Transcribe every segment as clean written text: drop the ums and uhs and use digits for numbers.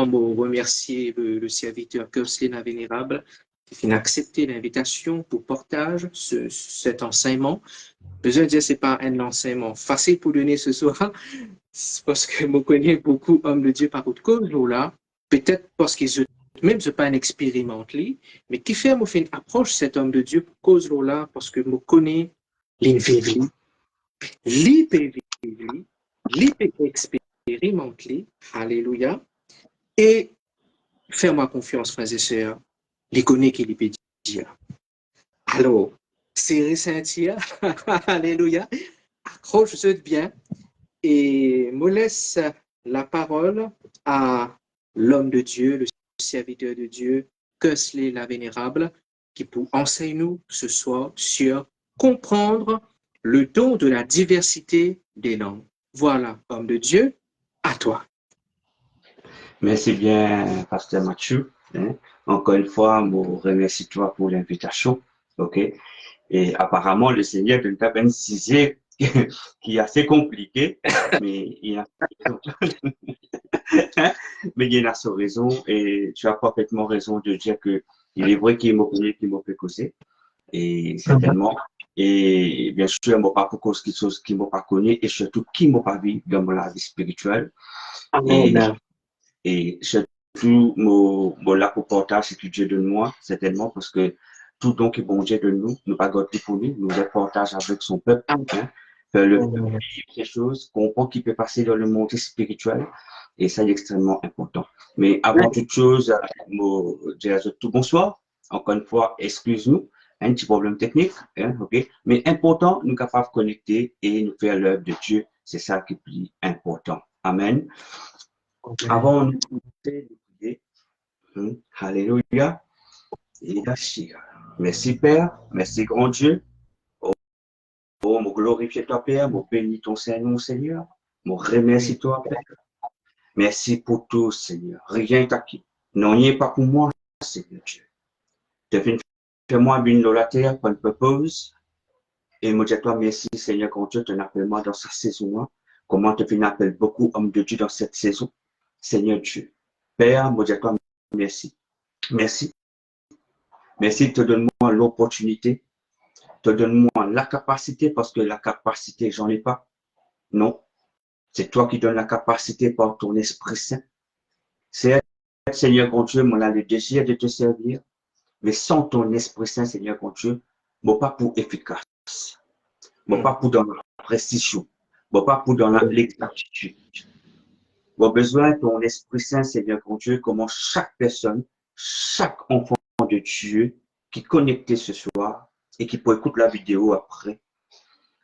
remercier le serviteur Kerslin Vénérable qui vient accepter l'invitation pour partage cet enseignement. Besoin de dire, c'est pas un enseignement facile pour donner ce soir, parce que je connais beaucoup d'hommes de Dieu par contre cause là, peut-être parce qu'ils même je pas un expérimenté, mais qui fait moi fait une approche cet homme de Dieu pour cause là, parce que je connais l'invivli, l'hypervivli, l'hyper-expérimenté, alléluia, et fais-moi confiance, frères et sœurs, les connaît qu'il peut dire. Alors, serrez Saint-Tia, alléluia, accroche-toi bien, et me laisse la parole à l'homme de Dieu, le serviteur de Dieu, Kerslin la Vénérable, qui pour enseigner nous ce soir sur comprendre le don de la diversité des langues. Voilà, homme de Dieu, à toi. Merci bien, Pasteur Mathieu. Encore une fois, je vous remercie toi pour l'invitation. OK? Et apparemment, le Seigneur de t'a précisé qui est assez compliqué, mais il a raison. Mais il a sa raison et tu as parfaitement raison de dire que il est vrai qu'il m'a connu, qu'il m'a fait causer. Et certainement. Et bien sûr, il m'a pas pour cause quelque chose qui m'a pas connu et surtout qui m'a pas vu dans la vie spirituelle. Et surtout, mon là pour partage ce que Dieu donne moi, certainement, parce que tout don que bon Dieu donne nous, nous pas garder pour nous, nous le partage avec son peuple, hein, faire le vivre ces choses, comprendre qui peut passer dans le monde spirituel, et ça est extrêmement important. Mais avant toute chose, je dirais tout bonsoir, encore une fois, excuse-nous, un petit problème technique, hein, ok, mais important, nous capables de connecter et nous faire l'œuvre de Dieu, c'est ça qui est plus important. Amen. Avant de prier, alléluia, et merci Père, merci grand Dieu. Oh, mon glorifie toi Père, mon bénis ton Seigneur, Seigneur, mon remercie toi Père. Merci pour tout Seigneur, rien n'est acquis. Non, il n'est pas pour moi, Seigneur Dieu. Devine fais-moi une dans la terre pour une purpose. Et moi, je toi merci Seigneur grand Dieu, tu appelles moi dans cette saison-là. Comment tu fais appelle beaucoup hommes de Dieu dans cette saison, Seigneur Dieu. Père, moi, je toi merci. Merci. Merci, te donne-moi l'opportunité, te donne-moi la capacité, parce que la capacité, j'en ai pas. Non. C'est toi qui donnes la capacité par ton Esprit Saint. C'est, Seigneur grand Dieu, on a le désir de te servir, mais sans ton Esprit Saint, Seigneur grand Dieu, bon pas pour efficace, bon pas pour dans la précision, bon pas pour dans l'exactitude. Bon besoin de ton Esprit Saint, Seigneur grand Dieu, comment chaque personne, chaque enfant de Dieu qui est connecté ce soir et qui peut écouter la vidéo après.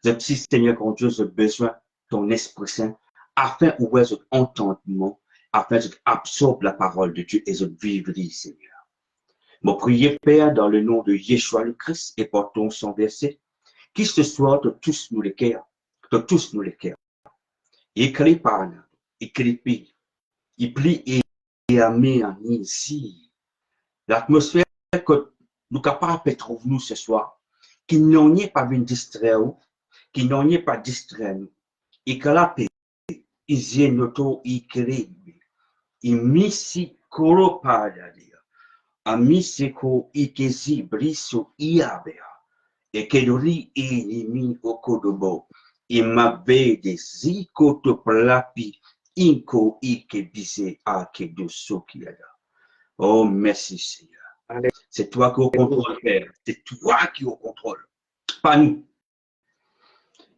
Je prie, Seigneur grand Dieu, j'ai besoin de ton Esprit Saint afin où est entendement, afin que absorbe la parole de Dieu et je vive, Seigneur. Mon prière, Père, dans le nom de Yeshua le Christ et portons son verset, qui ce soir te tous nous les cœurs, te tous nous les cœurs. Écrit par nous, écrit, il plie et amène en ici. L'atmosphère que nous capables de trouver nous ce soir, qui n'en est pas une distraire, qui n'en est pas distraire nous, et que la paix, ils y noto ikere, ils misi koro padalia, a misi ko ikezi briso iabea, et kedori enimi okodobo, et m'avait des ziko to plapi, inko ikebise akedo sokiada. Oh, merci Seigneur. C'est toi qui es au contrôle, Père. C'est toi qui es au contrôle. Pas nous.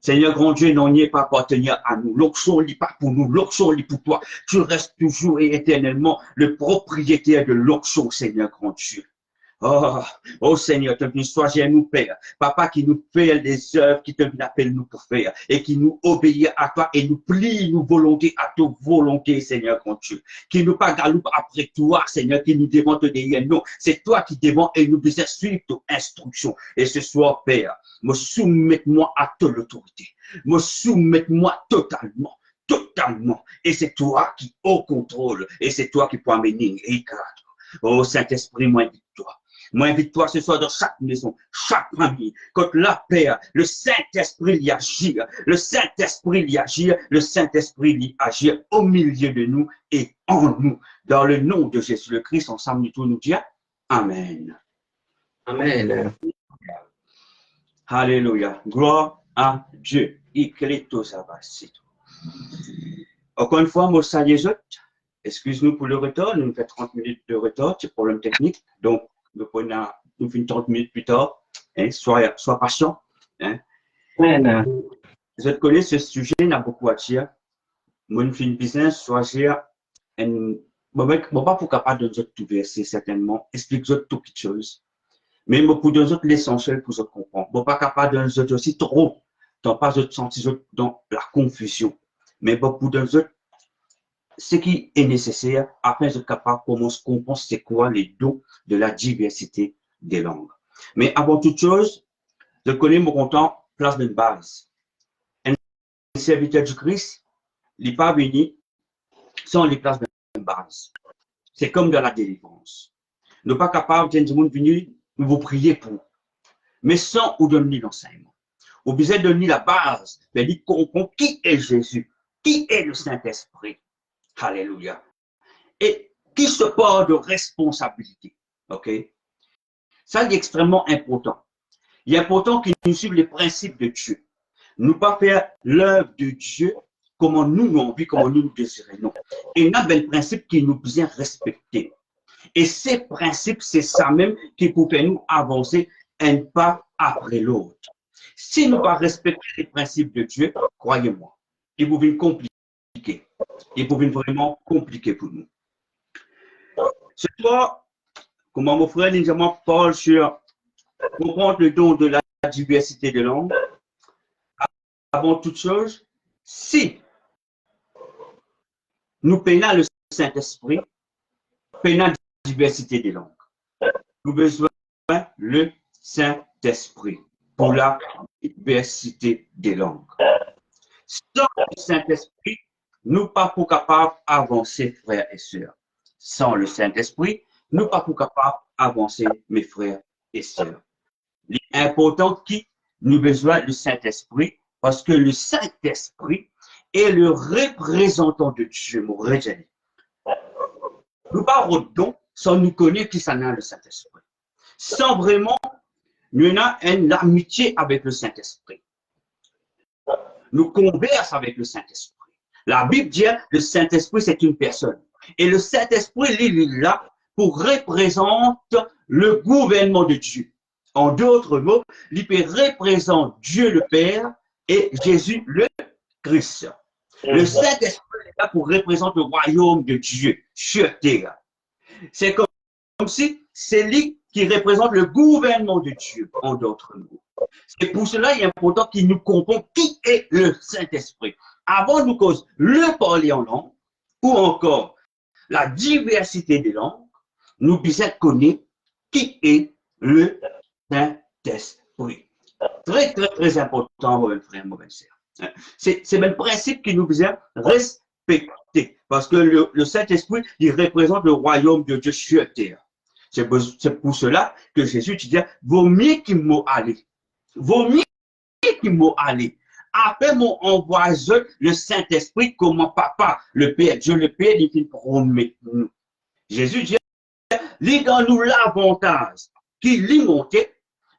Seigneur grand Dieu, non n'y est pas appartenir à nous. L'onction n'est pas pour nous. L'onction est pour toi. Tu restes toujours et éternellement le propriétaire de l'onction, Seigneur grand Dieu. Oh, oh Seigneur, tu venu choisir nous, Père. Papa qui nous fait des œuvres qui te appelle nous pour faire et qui nous obéit à toi et nous plie nos volontés à ta volonté, Seigneur grand Dieu. Qui nous pas galoupe après toi, Seigneur, qui nous demande derrière nous. C'est toi qui demande et nous devons suivre tes instructions. Et ce soir, Père, me soumets-moi à toute l'autorité. Me soumets-moi totalement. Totalement. Et c'est toi qui au contrôle. Et c'est toi qui peux amener. Oh Saint-Esprit, moi, dis-toi. Moi, invite-toi ce soir dans chaque maison, chaque famille. Quand la Père, le Saint-Esprit y agit, le Saint-Esprit y agit, le Saint-Esprit y agit au milieu de nous et en nous. Dans le nom de Jésus le Christ, ensemble, nous tous nous dire Amen. Amen. Alléluia. Gloire à Dieu. Encore une fois, moi, salue les autres. Excuse-nous pour le retard. Nous fait 30 minutes de retard. C'est problème technique. Donc, nous finissons 30 minutes plus tard. Hein, sois patient. Hein. Amen. Je connais ce sujet, n'a beaucoup à dire. Moi, je fais une business, soit j'ai bon, pas pour capable de tout verser, certainement. Explique-vous tout quelque chose. Mais pour deux autres, l'essentiel pour se comprendre. Bon, pas capable de nous autres aussi trop. Dans pas de sentir dans la confusion. Mais bon, pour deux autres, ce qui est nécessaire afin d'être capable de comment se comprendre c'est quoi les dons de la diversité des langues. Mais avant toute chose, je connais mon content, place de base. Un serviteur du Christ, il n'est pas venu sans les places de base. C'est comme dans la délivrance. Nous ne sommes pas capables de venir vous prier pour, mais sans vous donner l'enseignement. Vous besoin de donner la base, mais il comprend qui est Jésus, qui est le Saint-Esprit. Alléluia. Et qui se porte de responsabilité. OK? Ça, c'est extrêmement important. Il est important qu'il nous suive les principes de Dieu. Nous ne pas faire l'œuvre de Dieu comment nous nous envie, comment nous nous désirons. Non. Et il y a des principes qui nous besoin respecter. Et ces principes, c'est ça même qui peut faire nous avancer un pas après l'autre. Si nous ne pas respecter les principes de Dieu, croyez-moi, ils vont venir compliquer. Ils vont venir vraiment compliquer pour nous. Ce soir, comment mon frère Ninjaman parle sur comprendre le don de la diversité de langues. Avant toute chose, si nous peinons le Saint-Esprit, peinons la diversité des langues. Nous avons besoin le Saint-Esprit pour la diversité des langues. Sans le Saint-Esprit, nous ne sommes pas capables d'avancer, frères et sœurs. Sans le Saint-Esprit, nous ne sommes pas capables d'avancer, mes frères et sœurs. L'important qui nous besoin du Saint-Esprit, parce que le Saint-Esprit est le représentant de Dieu, mon rejeté. Nous parlons de don sans nous connaître qui s'en a le Saint-Esprit. Sans vraiment, nous avons une amitié avec le Saint-Esprit. Nous conversons avec le Saint-Esprit. La Bible dit que le Saint-Esprit, c'est une personne. Et le Saint-Esprit, il est là pour représenter le gouvernement de Dieu. En d'autres mots, il représente Dieu le Père et Jésus le Christ. Le Saint-Esprit est là pour représenter le royaume de Dieu sur terre. C'est comme si c'est lui qui représente le gouvernement de Dieu, en d'autres mots. C'est pour cela qu'il est important qu'il nous comprenne qui est le Saint-Esprit. Avant nous cause le parler en langue, ou encore la diversité des langues, nous devons connaître qui est le Saint-Esprit. Très, très, très important, mon frère, mon frère. C'est le principe que nous devons respecter. Parce que le Saint-Esprit, il représente le royaume de Dieu sur terre. C'est pour cela que Jésus disait, vaut mieux qu'il m'ait allé. Vaut mieux qu'il m'ait allé. Après mon envoie le Saint-Esprit, comme mon papa, le Père, Dieu le Père, il promet nous. Jésus dit, lis dans nous l'avantage qu'il lit monter,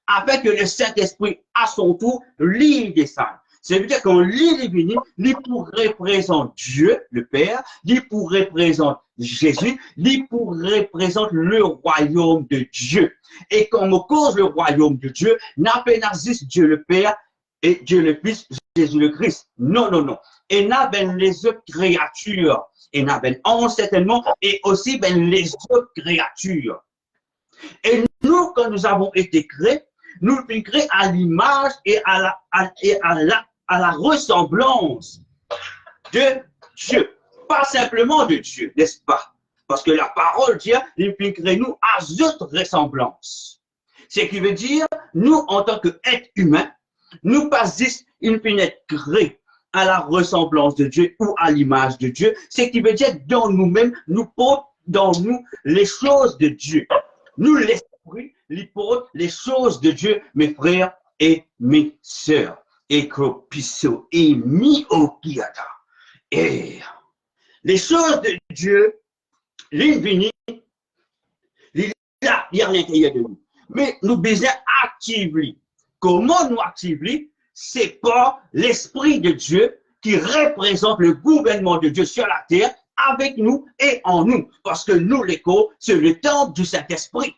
afin que le Saint-Esprit, à son tour, lit descend. Ça veut dire qu'on lit les bénis, lit pour représenter Dieu, le Père, lit pour représenter Jésus, lit pour représenter le royaume de Dieu. Et comme on cause le royaume de Dieu, n'a pas juste Dieu le Père et Dieu le Fils, Jésus le Christ. Non, non, non. Et n'a pas les autres créatures. Et n'a pas certainement, et aussi ben, les autres créatures. Et nous, quand nous avons été créés, nous sommes créés à l'image et à la ressemblance de Dieu. Pas simplement de Dieu, n'est-ce pas? Parce que la parole dit, nous sommes créés nous à notre ressemblance. Ce qui veut dire, nous, en tant qu'êtres humains, nous pas juste une être créés à la ressemblance de Dieu ou à l'image de Dieu. Ce qui veut dire, dans nous-mêmes, nous portons dans nous les choses de Dieu. Nous, l'esprit, il porte les choses de Dieu, mes frères et mes sœurs. Et cropisso et mi okiata. Et les choses de Dieu, l'infini, il y a à l'intérieur de nous. Mais nous besoin activer. Comment nous activer? C'est pas l'Esprit de Dieu qui représente le gouvernement de Dieu sur la terre avec nous et en nous. Parce que nous, l'écho, c'est le temple du Saint-Esprit.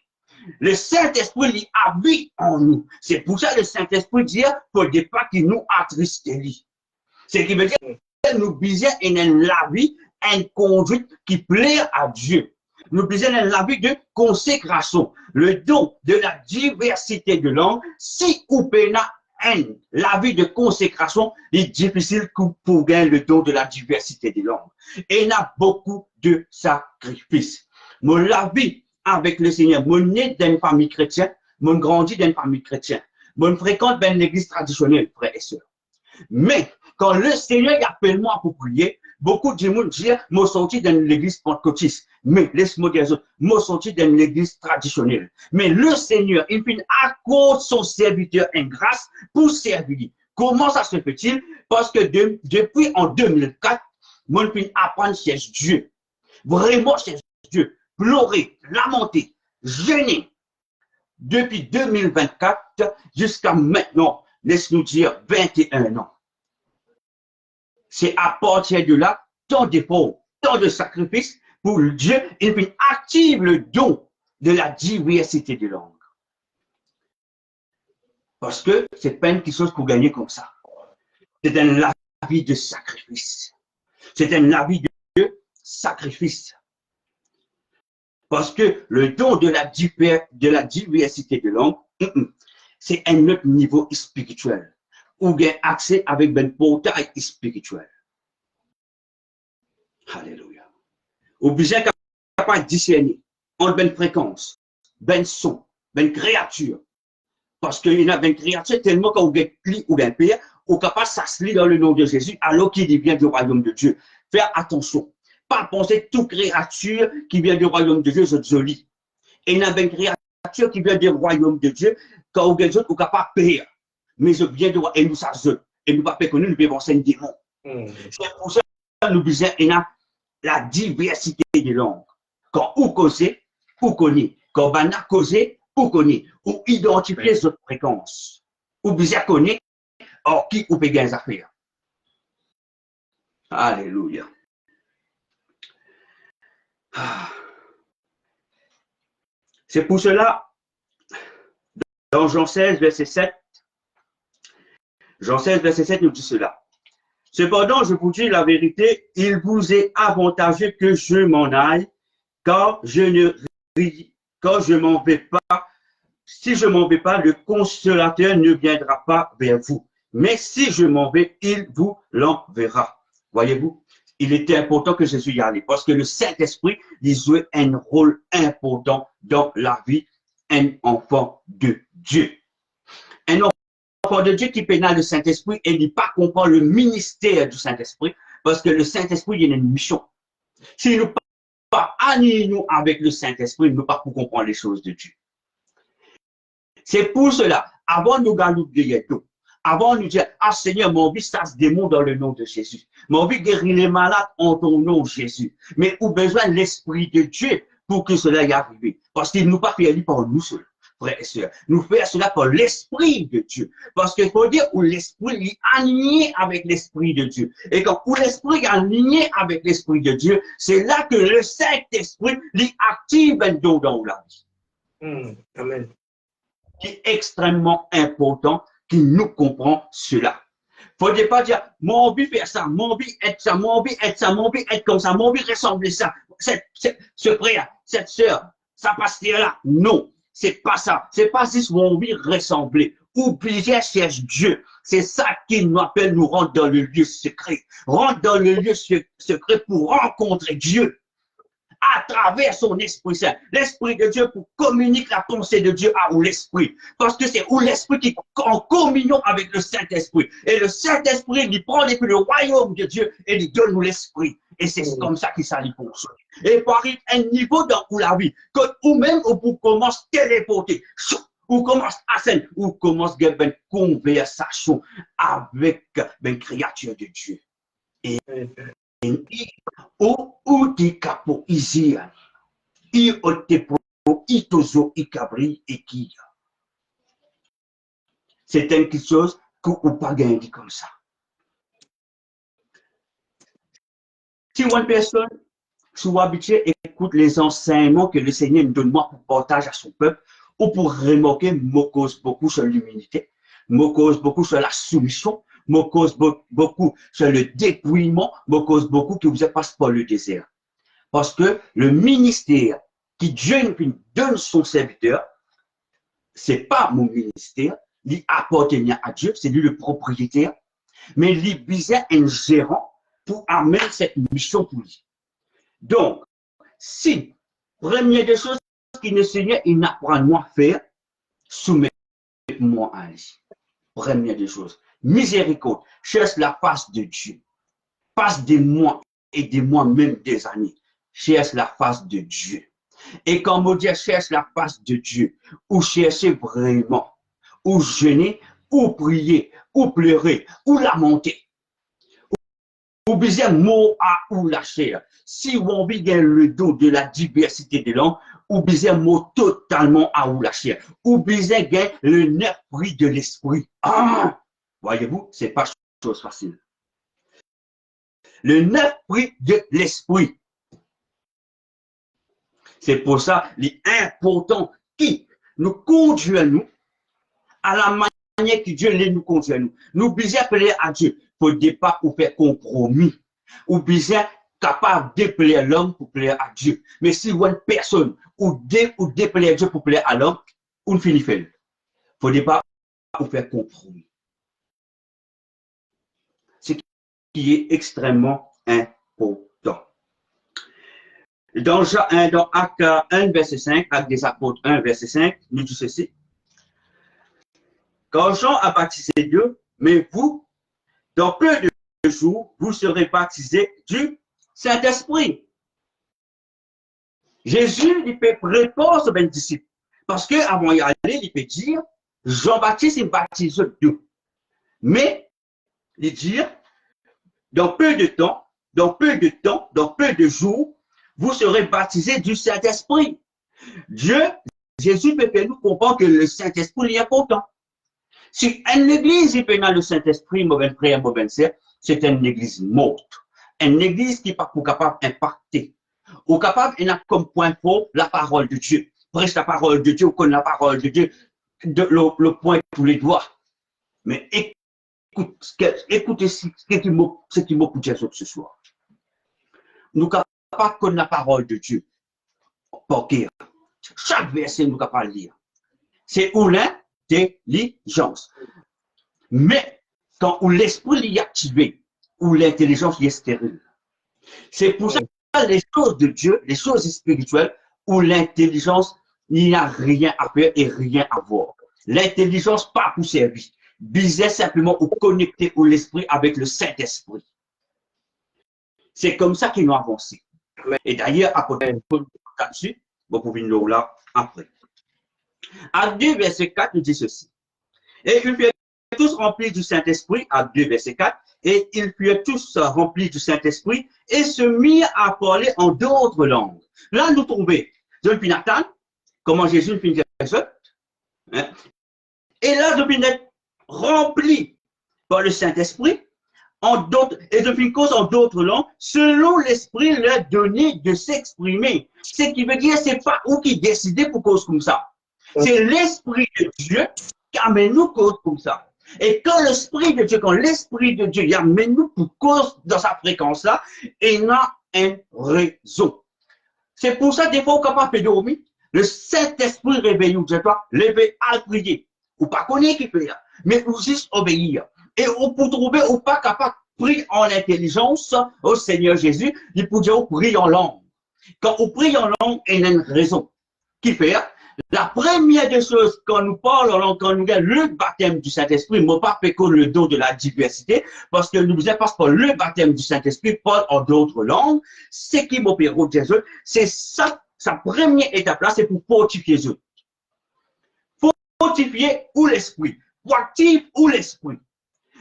Le Saint-Esprit il habite en nous. C'est pour ça que le Saint-Esprit dit pour ne pas qu'il nous attriste. Ce qui veut dire que nous besoin la vie, une conduite qui plaît à Dieu. Nous besoin la vie de consécration. Le don de la diversité de langues, si ou pena la vie de consécration est difficile pour gagner le don de la diversité des langues. Et il y a beaucoup de sacrifices. Mais la vie avec le Seigneur, mon né d'une famille chrétienne, mon grandi d'une famille chrétienne, mon fréquente dans l'église traditionnelle, frères et sœurs. Mais quand le Seigneur appelle moi pour prier, beaucoup de gens disent, moi sorti dans l'église pentecôtiste. Mais laisse-moi dire, moi sorti dans l'église traditionnelle. Mais le Seigneur, il finit à cause son serviteur en grâce pour servir. Comment ça se fait-il? Parce que depuis en 2004, mon fin apprendre chez Dieu. Vraiment chez Dieu. Pleurer, lamenter, gêner. Depuis 2024 jusqu'à maintenant, laisse-nous dire 21 ans. C'est à partir de là, tant d'efforts, tant de sacrifices pour Dieu, il active le don de la diversité des langues. Parce que c'est pas une chose pour gagner comme ça. C'est un vie de sacrifice. C'est un vie de sacrifice. Parce que le don de la diversité de langues, c'est un autre niveau spirituel. Ou bien accès avec un portail spirituel. Alléluia. Ou bien capable de discerner entre une fréquence, un son, une créature. Parce qu'il y a une créature tellement qu'on est pli ou bien pire, ou capable de s'asseoir dans le nom de Jésus alors qu'il vient du royaume de Dieu. Faire attention. Pas penser toute créature qui vient du royaume de Dieu, c'est joli. Et il y a une créature qui vient du royaume de Dieu, quand on est capable de payer. Mais je viens de voir, et nous ça et nous pas que nous devons voir un démon. C'est pour ça que nous besoin la diversité des langues. Quand on cause, on connaît. Quand on a causé, on connaît. Ou identifier cette fréquence. Ou besoin connaître, or qui ou peut gagner les affaires. Alléluia. C'est pour cela, dans Jean 16, verset 7, Jean 16, verset 7 nous dit cela. Cependant, je vous dis la vérité, il vous est avantageux que je m'en aille, car je m'en vais pas. Si je m'en vais pas, le consolateur ne viendra pas vers vous. Mais si je m'en vais, il vous l'enverra. Voyez-vous, il était important que Jésus y allait, parce que le Saint-Esprit, il jouait un rôle important dans la vie d'un enfant de Dieu. Un enfant de Dieu qui pénale le Saint-Esprit et il pas comprend le ministère du Saint-Esprit, parce que le Saint-Esprit, il a une mission. Si nous pas aligner nous avec le Saint-Esprit, nous ne pouvons pas comprendre les choses de Dieu. C'est pour cela, avant de nous gagner tout, avant de nous dire, ah Seigneur, mon vie, ça se démonte dans le nom de Jésus. Mon vie guérit les malades en ton nom, Jésus. Mais on a besoin de l'Esprit de Dieu pour que cela y arrive. Parce qu'il ne nous pas fait aller par nous seuls, frères et sœurs. Nous faisons cela par l'Esprit de Dieu. Parce qu'il faut dire où l'Esprit est aligné avec l'Esprit de Dieu. Et quand où l'Esprit est aligné avec l'Esprit de Dieu, c'est là que le Saint-Esprit lui active un don dans la vie. Amen. Qui est extrêmement important, qui nous comprend cela. Faut pas dire, mon envie faire ça, mon envie être ça, mon envie être ça, mon envie être comme ça, mon envie ressembler ça. Ce frère, cette sœur, ça passe là. Non, c'est pas ça. C'est pas juste mon envie ressembler. Oubliez, cherche Dieu. C'est ça qui nous appelle nous rendre dans le lieu secret. Rentre dans le lieu secret pour rencontrer Dieu. À travers son Esprit Saint. L'Esprit de Dieu pour communiquer la pensée de Dieu à où l'Esprit. Parce que c'est où l'Esprit qui est en communion avec le Saint-Esprit. Et le Saint-Esprit, il prend depuis le royaume de Dieu et il donne nous l'Esprit. Et c'est comme ça qu'il s'allie fonctionne. Et par un niveau dans la vie, que ou même vous commence à téléporter, ou commence à scène, ou commence à avoir une conversation avec une créature de Dieu. Et où tu capo ici, il te pro, il tozo, il cabri, et qui. C'est quelque chose que vous pas gagné comme ça. Si une personne soit habituée écoute les enseignements que le Seigneur nous donne pour partager à son peuple, ou pour remarquer, me cause beaucoup sur l'humilité, me cause beaucoup sur la soumission, me cause beaucoup sur le dépouillement, me cause beaucoup que vous êtes passé par le désert. Parce que le ministère qui Dieu nous donne son serviteur, c'est pas mon ministère, il appartient à Dieu, c'est lui le propriétaire, mais il visait un gérant pour amener cette mission pour lui. Donc, si, première des choses qu'il le Seigneur, il n'apprend à faire, soumettez-moi à lui. Première des choses. Miséricorde, cherche la face de Dieu. Passe des mois et des mois, même des années. Cherche la face de Dieu. Et quand on dit cherche la face de Dieu, ou chercher vraiment, ou jeûner, ou prier, ou pleurer, ou lamenter, ou bien mot à ou la chair. Si on vit le dos de la diversité des langues, ou bien mot totalement à ou la chair, ou bien le neuf fruit de l'esprit. Ah! Voyez-vous, c'est pas chose facile. Le neuf fruit de l'esprit. C'est pour ça, l'important qui nous conduit à la manière que Dieu nous conduit à nous. Nous besoin appeler à Dieu pour ne pas faire compromis. Ou besoin capable de plaire à l'homme pour plaire à Dieu. Mais si une personne ou déplaire à Dieu pour plaire à l'homme, on finit faire. Il ne faut pas faire compromis. Ce qui est extrêmement important. Dans Actes 1, verset 5, Actes des Apôtres 1, verset 5, nous dit ceci. Quand Jean a baptisé Dieu, mais vous, dans peu de jours, vous serez baptisés du Saint-Esprit. Jésus, il peut répondre aux disciples. Parce qu'avant d'y aller, il peut dire, Jean-Baptiste, il baptise Dieu. Mais, il dit, dans peu de temps, dans peu de jours, vous serez baptisés du Saint-Esprit. Jésus peut faire nous comprendre que le Saint-Esprit est important. Si une église est dans le Saint-Esprit, mauvais frère, mauvais sœur, c'est une église morte. Une église qui n'est pas capable d'impacter. Ou capable, il a comme point fort la parole de Dieu. Prêche la parole de Dieu, ou connaît la parole de Dieu, le point tous les doigts. Mais écoutez ce qui m'a coûté ce soir. Nous ne sommes pas connaître la parole de Dieu. Chaque verset, nous ne sommes pas lire. C'est où l'intelligence. Mais quand l'esprit est activé, où l'intelligence est stérile. C'est pour ça que les choses de Dieu, les choses spirituelles, où l'intelligence n'y a rien à faire et rien à voir. L'intelligence pas pour servir. Visait simplement ou connecter l'esprit avec le Saint-Esprit. C'est comme ça qu'ils ont avancé. Et d'ailleurs, après, là-dessus, vous pouvez nous là après. Acte 2, verset 4, nous dit ceci. Et ils furent tous remplis du Saint-Esprit, Acte 2, verset 4, et ils furent tous remplis du Saint-Esprit et se mirent à parler en d'autres langues. Là, nous trouvons, depuis Nathan, comment Jésus finit ça. Hein? Et là, depuis d'être remplis par le Saint-Esprit, et depuis cause en d'autres langues, selon l'Esprit leur donné de s'exprimer. Ce qui veut dire, c'est pas où qui décide pour cause comme ça. C'est l'Esprit de Dieu qui amène nous cause comme ça. Et quand l'Esprit de Dieu, il amène nous pour cause dans sa fréquence-là, il a une raison. C'est pour ça, des fois, on est capable de dormir. Le Saint-Esprit réveille nous, lever à prier. Ou pas connaître qui fait, mais ou juste obéir. Et on peut trouver, ou pas capable de prier en intelligence au Seigneur Jésus, il peut dire, on prie en langue. Quand on prie en langue, il y a une raison. Qui fait, La première des choses, quand nous parlons, quand nous avons le baptême du Saint-Esprit, ne pas péco le don de la diversité, parce que nous disons parce que le baptême du Saint-Esprit parle en d'autres langues, c'est qui m'opère au Jésus, c'est ça, sa première étape là, c'est pour fortifier Dieu. Fortifier ou l'esprit, proactif ou l'esprit.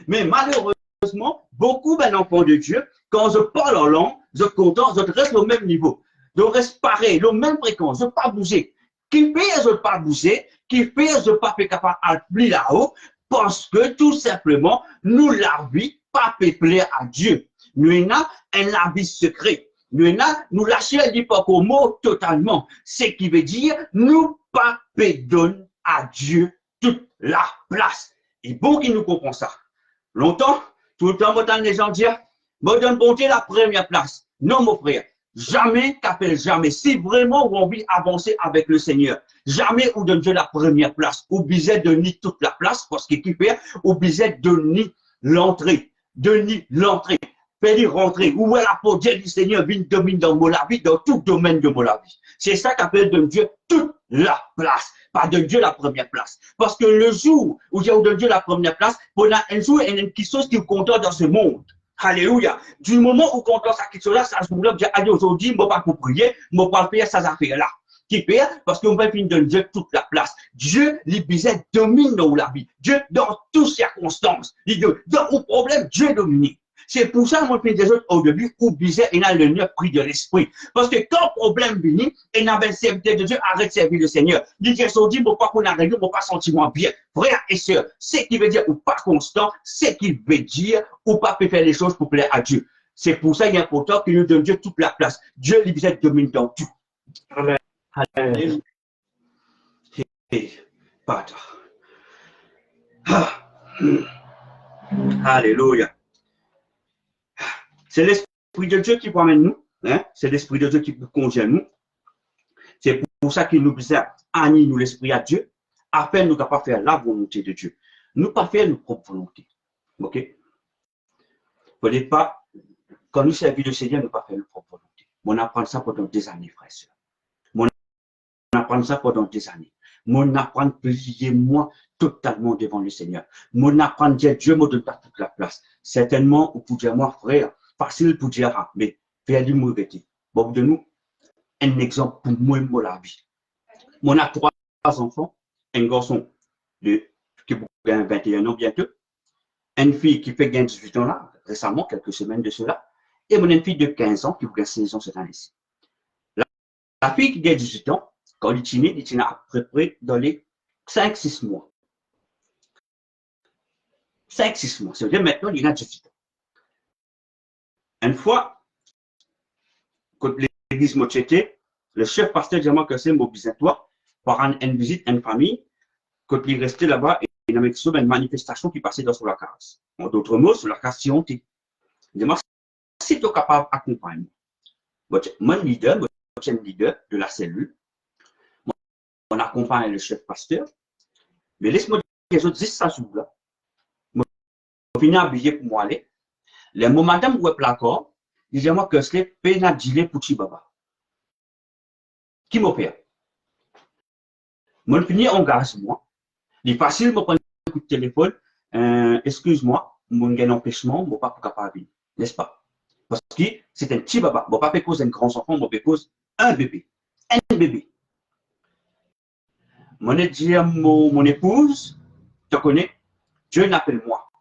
Mais malheureusement, beaucoup d'enfants de Dieu, quand je parle en langue, je content, je reste au même niveau. Je reste pareil, le même fréquence, je ne pas bouger. Qui fait, je ne pas bouger, qui fait, je ne pas capable de plus là-haut, parce que tout simplement, nous, la vie, pas plaire à Dieu. Nous, avons un vie secret. Nous, lâchons les pas comme mot totalement. Ce qui veut dire, nous, pas donner à Dieu toute la place. Et bon qui nous comprend ça. Longtemps, tout le temps, j'entends les gens dire, me donne bonté la première place. Non, mon frère. Jamais, qu'appelle jamais. Si vraiment on veut avancer avec le Seigneur, jamais on donne Dieu la première place. Obligé de nier toute la place, parce qu'il fait, obligé de nier l'entrée. De nier l'entrée. Faire rentrer. Où est la peau du Seigneur vient domine dans mon vie, dans tout domaine de mon vie. C'est ça qu'appelle de Dieu toute la place. Pas de Dieu la première place. Parce que le jour où j'ai de Dieu la première place, pendant un jour, il y a une chose qui compte dans ce monde. Alléluia. Du moment où compte ça qui là, ça jour-là, j'ai dit aujourd'hui, je ne vais pas pour prier, je ne vais pas faire ces affaires-là. Qui fait? Parce qu'on va finir de Dieu toute la place. Dieu, les bisets domine dans la vie. Dieu, dans toutes circonstances. Dans le problème, Dieu domine. C'est pour ça, moi, je des autres au début, oublié, il a le neuf prix de l'esprit. Parce que quand le problème vient, il avait serviteur de Dieu, arrête de servir le Seigneur. Il dit, dit, bon, pas qu'on arrive, bon, pas sentiment bien. Frères et sœurs, ce qui veut dire, ou pas constant, ce qui veut dire, ou pas faire les choses pour plaire à Dieu. C'est pour ça, il est important qu'il nous donne Dieu toute la place. Dieu, lui, vous domine dans tout. Amen. Alléluia. Alléluia. C'est l'Esprit de Dieu qui promène nous. Hein? C'est l'Esprit de Dieu qui conduit nous. C'est pour ça qu'il nous besoin d'animer nous l'Esprit à Dieu, afin de nous capables faire la volonté de Dieu. Nous pas faire notre propre volonté. OK? Vous ne pas, quand nous servons le Seigneur, nous pas faire notre propre volonté. On apprend ça pendant des années, frères et sœurs. On apprend ça pendant des années. On apprend à plier moi totalement devant le Seigneur. On apprend à dire Dieu me donne pas toute la place. Certainement, vous pouvez dire moi, frère, facile pour dire, mais faire du mauvais. Bon, de nous, un exemple pour moi, la vie. On a 3 enfants, un garçon qui a 21 ans bientôt, une fille qui fait 18 ans là, récemment, quelques semaines de cela, et une fille de 15 ans qui a 16 ans cette année-ci. La fille qui a 18 ans, quand il est né à peu près dans les 5-6 mois. 5-6 mois, c'est-à-dire maintenant, il a 18 ans. Une fois, quand l'église m'a checké, le chef pasteur dit que c'est mobilisé toi pour rendre une visite à une famille. Quand il restait là-bas, il y avait une manifestation qui passait dans la case. En d'autres mots, sur la case si on dit. Dis-moi, si tu es capable d'accompagner, mon leader de la cellule, on accompagne le chef pasteur, mais laisse-moi dire les autres 10 jours là. Je finis à billet pour moi aller. Les mots madame ou placard, dis-moi que c'est pénalisé pour Chibaba. Qui m'opère? Moi, je finis engagement. Il est facile de prendre un coup de téléphone. Excuse-moi, mon gain empêchement, je ne pas capable, n'est-ce pas? Parce que c'est un petit baba. Je ne pas cause un grand enfant, je cause un bébé. Un bébé. Mon épouse, tu connais, Dieu n'appelle moi.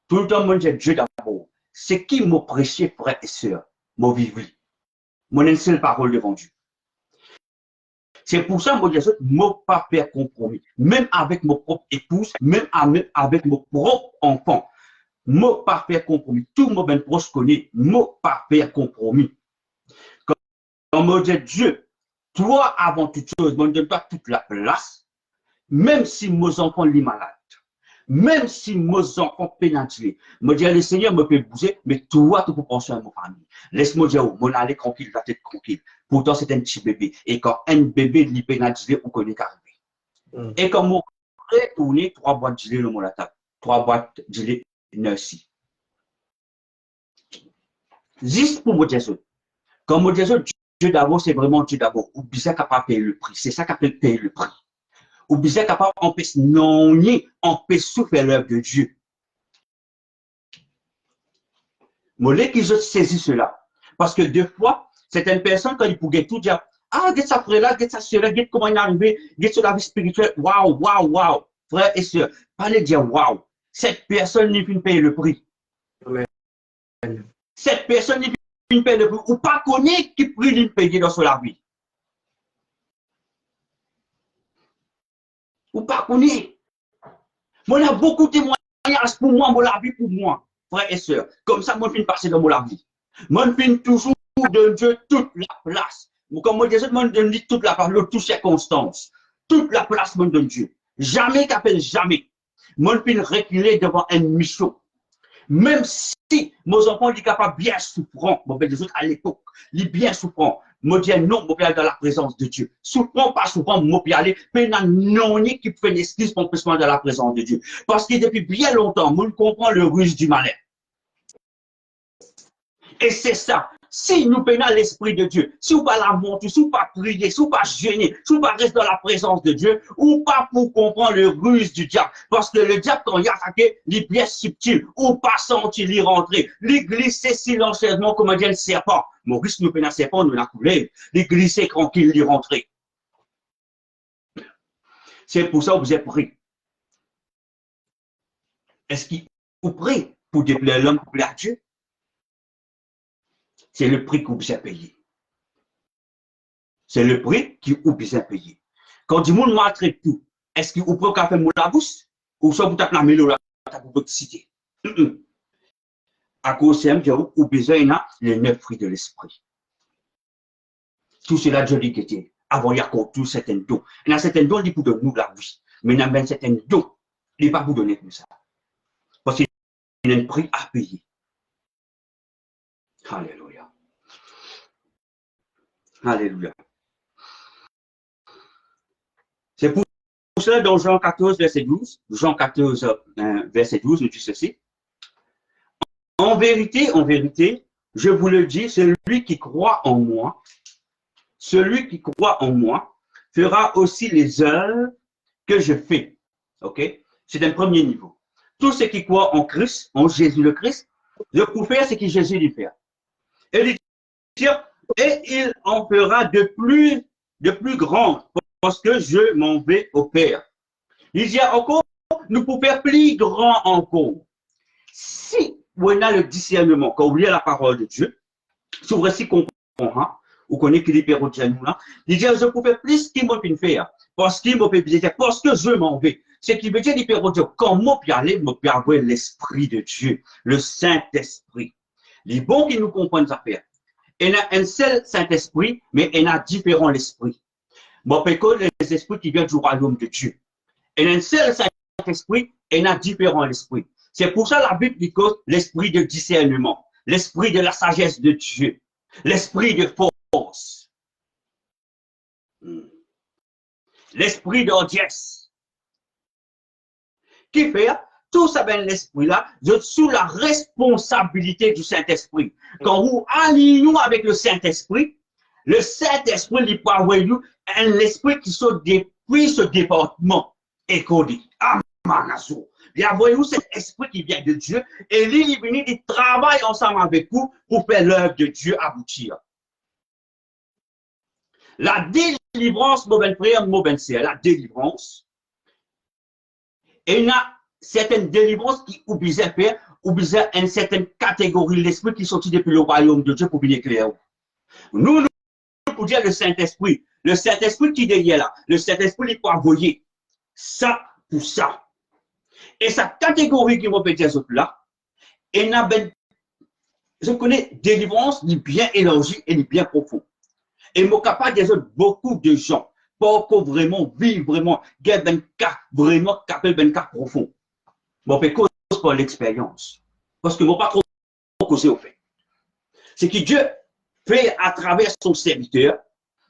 Tout le temps, moi, j'ai Dieu d'abord. C'est qui m'a prêché, frère et sœur, m'a vivre. Mon seule parole devant Dieu. C'est pour ça que je ne veux pas faire compromis. Même avec mon propre épouse, même avec mon propre enfant. Je ne veux pas faire compromis. Tout le monde proche connaît. Je ne veux pas faire compromis. Quand je dis Dieu, toi avant toute chose, je ne donne pas toute la place. Même si mes enfants sont malades. Même si mes enfants pénalisés. Je dis le Seigneur me peut bouger, mais toi, tu peux penser à ma famille. Laisse-moi dire, mon aller tranquille, la tête tranquille. Pourtant, c'est un petit bébé. Et quand un bébé est pénalisé, on connaît qu'arriver. Et quand mon frère tourne 3 boîtes de gilet dans la table, 3 boîtes de gilet nursie. Juste pour me dire ça. Quand je dis ça, d'abord, c'est vraiment Dieu d'abord. Ou bien capable de payer le prix. C'est ça qui appelle payer le prix. Ou bien capable d'empêcher non, empêcher faire l'œuvre de Dieu. Mollet qu'ils ont saisi cela. Parce que des fois, certaines personnes, quand ils pourraient tout dire, ah, regarde ça frère là, regarde ça sœur là, regarde comment il est arrivé, regarde sur la vie spirituelle, waouh, waouh, waouh. Frères et sœurs, pas les dire waouh. Cette personne n'est plus payer le prix. Amen. Cette personne n'est plus payer le prix. Ou pas connaître qui prix de payer dans la vie. Ou pas connaître. Moi, il y a beaucoup de témoignages pour moi, la vie pour moi, frères et sœurs. Comme ça, moi, je finis passer dans la vie. Moi, je finis toujours de Dieu toute la place. Comme moi, je donne toute la place, toutes circonstances. Toute la place, moi, de Dieu. Jamais qu'appelle jamais. Moi, je finis reculer devant un mission. Même si mes enfants sont capables bien souffrants, bon, ben, les autres à l'époque, ils bien souffrants. Moi, je dis non, moi, aller dans la présence de Dieu. Souffrant, pas souffrant, moi, aller, mais non, qui fait une excuse pour dans la présence de Dieu. Parce que depuis bien longtemps, moi, je comprends le ruse du malheur. Et c'est ça. Si nous peinons l'Esprit de Dieu, si vous pas la monter, si vous pas prier, si vous pas jeûner, si vous pas rester dans la présence de Dieu, ou pas pour comprendre le ruse du diable. Parce que le diable, quand il a attaqué, il est bien subtil, ou pas sentir l'y rentrer. Il glisser silencieusement comme un serpent. Maurice nous peinons un serpent, nous l'a coulé. Il glisser tranquille, l'y rentrer. C'est pour ça que vous êtes pris. Est-ce qu'il vous prie pour déplaire l'homme, pour plaire à Dieu? C'est le prix que vous avez payé. C'est le prix que vous avez payé. Quand du monde maltraite tout, est-ce que vous pouvez faire mon la bouche? Ou soit vous tapez la mélodie pour vous citer? À cause de ça, vous avez besoin les 9 fruits de l'esprit. Tout cela, Dieu dit que c'est avant il y a tout certains dons. Il y a certains dons qui pour donner nous la vie. Mais il y a certains dons, il n'est pas pour donner tout ça. Parce qu'il y a un prix à payer. Alléluia. Alléluia. C'est pour cela dans Jean 14, verset 12, Jean 14, verset 12, nous dit ceci. En vérité, je vous le dis, celui qui croit en moi fera aussi les œuvres que je fais. OK? C'est un premier niveau. Tous ceux qui croient en Christ, en Jésus le Christ, le pour faire ce que Jésus lui fait. Et il en fera de plus grand parce que je m'en vais au Père. Il dit encore, nous pouvons faire plus grand encore. Si on a le discernement, quand on lit la parole de Dieu, si vous aussi comprend, vous connaissez qu'il est nous là, il dit, je peux faire plus qu'il m'a pu faire, parce qu'il m'a pu dire, parce que je m'en vais. Ce qui veut dire, il peut dire, quand moi puis aller, moi puis avoir l'Esprit de Dieu, le Saint-Esprit. Les bons qui nous comprennent ça faire. Il y a un seul Saint-Esprit, mais il y a différents esprits. Bon, parce que les esprits qui viennent du royaume de Dieu. Il y a un seul Saint-Esprit, et il y a différents esprits. C'est pour ça la Bible dit que l'esprit de discernement, l'esprit de la sagesse de Dieu, l'esprit de force, l'esprit d'audience. Qui fait tout ça, ben l'esprit-là, vous êtes sous la responsabilité du Saint-Esprit. Quand vous alignez avec le Saint-Esprit il peut avoir un esprit qui se depuis ce département. Et qu'on dit, Amanazo. Il y a voyez-vous cet esprit qui vient de Dieu et il est venu, il travaille ensemble avec vous pour faire l'œuvre de Dieu aboutir. La délivrance, mon frère, mon c'est la délivrance. Et il y a certaines délivrances qui obligent à faire, obligent à une certaine catégorie l'esprit qui sortit depuis le royaume de Dieu pour venir clair. Nous, pour dire le Saint-Esprit qui est derrière là, le Saint-Esprit, il peut envoyer ça pour ça. Et sa catégorie qui m'a fait dire là, je connais délivrance, il est bien élargie et il est bien profond. Et je capable de dire beaucoup de gens, pour vraiment vivre, vraiment, garder un cas, vraiment, capable d'un cas profond. Je fais cause pour l'expérience. Parce que je ne pas trop causer au fait. C'est que Dieu fait à travers son serviteur,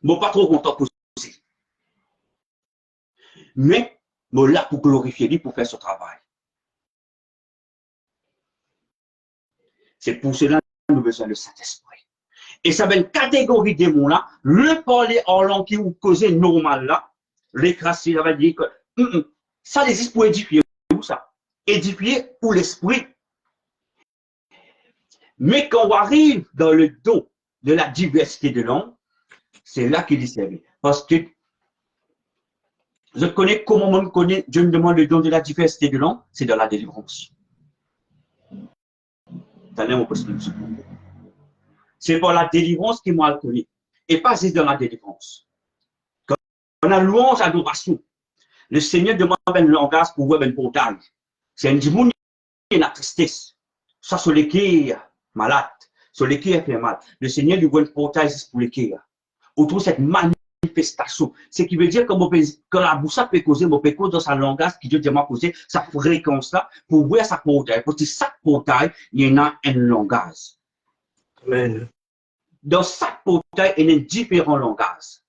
je ne pas trop content causer. Mais, je suis là pour glorifier lui, pour faire son travail. C'est pour cela que nous avons besoin du Saint-Esprit. Et ça va une catégorie de démons là, le parler en langue qui vous causez normal là, l'écraser, ça va dire que ça existe pour édifier, où ça? Édifier pour l'esprit. Mais quand on arrive dans le don de la diversité de langues, c'est là qu'il est servi. Parce que je connais comment on connaît, Dieu me demande le don de la diversité de langues, c'est dans la délivrance. C'est pour la délivrance qu'il m'a connu. Et pas juste dans la délivrance. Quand on a louange, adoration, le Seigneur demande un langage pour voir un portail. C'est un démon qui est la tristesse. Ça, sur les qui est malade, sur les qui est fait mal. Le Seigneur lui voit un portail pour les qui est. Autour de cette manifestation. Ce qui veut dire que quand la bouche peut causer, on peut causer dans sa langage qui Dieu demande causer, sa fréquence là, pour voir sa portail. Parce que chaque portail, il y en a un langage. Amen. Dans chaque portail, il y a différents langages.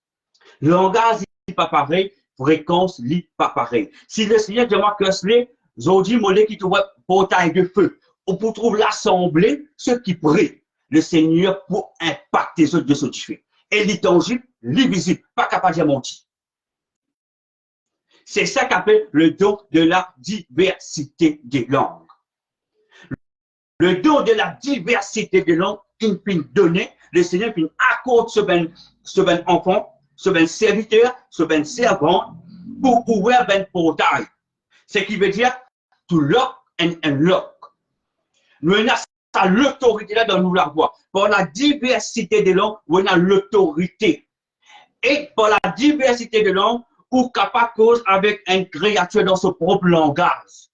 Le langage n'est pas pareil, fréquence n'est pas pareil. Si le Seigneur demande que cela, j'ai dit, moi, qui trouve portail de feu, on peut trouver l'assemblée, ceux qui prient, le Seigneur pour impacter ceux de ce qui fait. Et l'intangible, l'invisible, pas capable de mentir. C'est ça qu'appelle le don de la diversité des langues. Le don de la diversité des langues, il peut donner, le Seigneur peut accorder ce ben enfant, ce ben serviteur, ce ben servant, pour ouvrir ben portail. Ce qui veut dire, to lock and unlock. Nous avons l'autorité là dans nous la voix. Pour la diversité des langues, on a l'autorité. Et pour la diversité des langues, ou capable cause avec un créature dans son propre langage.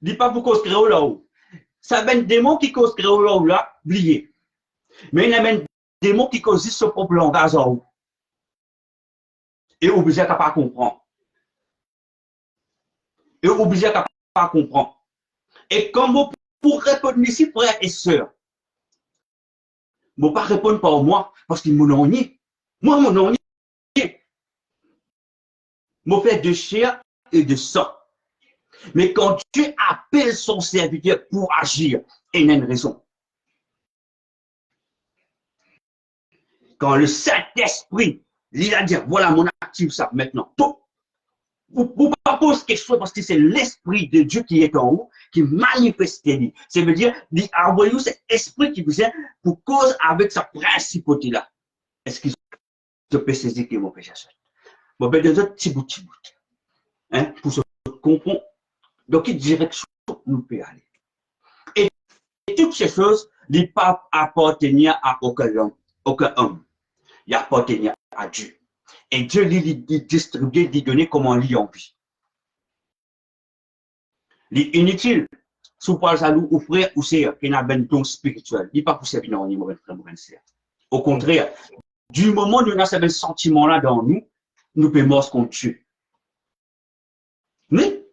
Dis pas pour cause créole là-haut. Ça va être des mots qui causent créole là-haut là, oubliez. Mais il y a même des mots qui causent son propre langage en haut. Et obligé à pas comprendre. Et obligé à pas comprendre. Et comme vous pour répondre ici, frères et sœurs, je ne pas répondre par moi, parce qu'il m'en nie. Moi, mon nie. Je fais de chair et de sang. Mais quand Dieu appelle son serviteur pour agir, il y a une raison. Quand le Saint-Esprit, il a dit, voilà mon actif, ça, maintenant, tout. Vous ne pas poser question parce que c'est l'Esprit de Dieu qui est en haut, qui manifeste. Ça veut dire, il a envoyé cet esprit qui vient pour cause avec sa principauté là. Est-ce que je peux saisir que mon péché? Bon, ben, deux autres petits bouts. Hein, pour se comprendre. Dans quelle direction nous pouvons aller? Et toutes ces choses, ne pas appartenir à aucun homme. Il appartenir à Dieu. Et Dieu lui distribue, lui donner comment lui en vie. L'inutile, sous pas jaloux ou frère ou sœur, qui n'a pas un don spirituel, il n'est pas pour servir dans mon frère ou sœur. Au contraire, du moment où nous avons ce sentiment-là dans nous, nous pouvons mordre contre Dieu. Mais,